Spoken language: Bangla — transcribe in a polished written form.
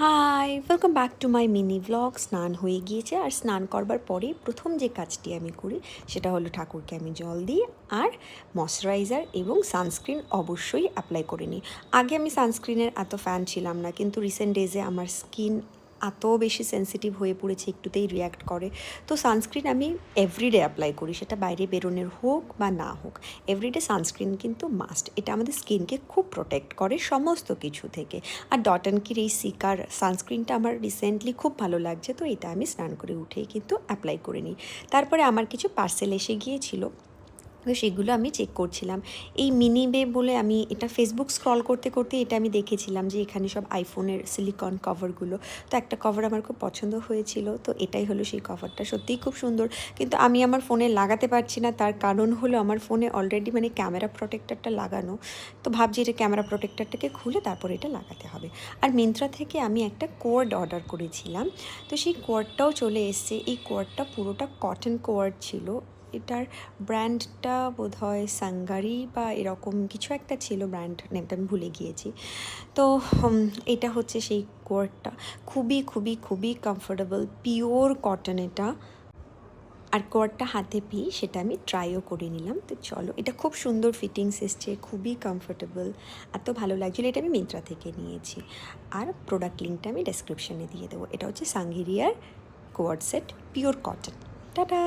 High, welcome back to my mini blog. স্নান হয়ে গিয়েছে, আর স্নান করবার পরেই প্রথম যে কাজটি আমি করি সেটা হলো ঠাকুরকে আমি জল দিই আর ময়শ্চারাইজার এবং সানস্ক্রিন অবশ্যই অ্যাপ্লাই করে নিই। আগে আমি সানস্ক্রিনের এত ফ্যান ছিলাম না, কিন্তু রিসেন্ট ডেজে আমার স্কিন এত বেশি সেন্সিটিভ হয়ে পড়েছে, একটুতেই রিয়্যাক্ট করে। তো সানস্ক্রিন আমি এভরিডে অ্যাপ্লাই করি, সেটা বাইরে বেরোনোর হোক বা না হোক। এভরিডে সানস্ক্রিন কিন্তু মাস্ট, এটা আমাদের স্কিনকে খুব প্রোটেক্ট করে সমস্ত কিছু থেকে। আর ডট অ্যান্ড কির এই সিকার সানস্ক্রিনটা আমার রিসেন্টলি খুব ভালো লাগছে, তো এটা আমি স্নান করে উঠেই কিন্তু অ্যাপ্লাই করে নিই। তারপরে আমার কিছু পার্সেল এসে গিয়েছিল, তো সেগুলো আমি চেক করছিলাম। এই মিনি বে বলে, আমি এটা ফেসবুক স্ক্রল করতে করতে এটা আমি দেখেছিলাম যে এখানে সব আইফোনের সিলিকন কভারগুলো। তো একটা কভার আমার খুব পছন্দ হয়েছিল, তো এটাই হলো সেই কভারটা। সত্যিই খুব সুন্দর, কিন্তু আমি আমার ফোনে লাগাতে পারছি না। তার কারণ হলো আমার ফোনে অলরেডি ক্যামেরা প্রোটেক্টরটা লাগানো। তো ভাবছি এটা ক্যামেরা প্রোটেক্টরটাকে খুলে তারপর এটা লাগাতে হবে। আর মিন্ত্রা থেকে আমি একটা কোয়ার্ড অর্ডার করেছিলাম, তো সেই কোয়ার্ডটাও চলে এসছে। এই কোয়ার্ডটা পুরোটা কটন কোয়ার্ড ছিল। এটার ব্র্যান্ডটা বোধহয় সাঙ্গারি বা এরকম কিছু একটা ছিল, ব্র্যান্ড নেমটা আমি ভুলে গিয়েছি। তো এটা হচ্ছে সেই কোয়ার্ডটা। খুবই খুবই খুবই কমফোর্টেবল, পিওর কটন এটা। আর কোয়ার্ডটা হাতে পেয়ে সেটা আমি ট্রাইও করে নিলাম। তো চলো, এটা খুব সুন্দর ফিটিংস এসছে, খুবই কমফোর্টেবল, এত ভালো লাগছিলো। এটা আমি মিন্ত্রা থেকে নিয়েছি, আর প্রোডাক্ট লিঙ্কটা আমি ডেসক্রিপশানে দিয়ে দেবো। এটা হচ্ছে সাঙ্গেরিয়ার কোয়ার্ড সেট, পিওর কটন। টাটা।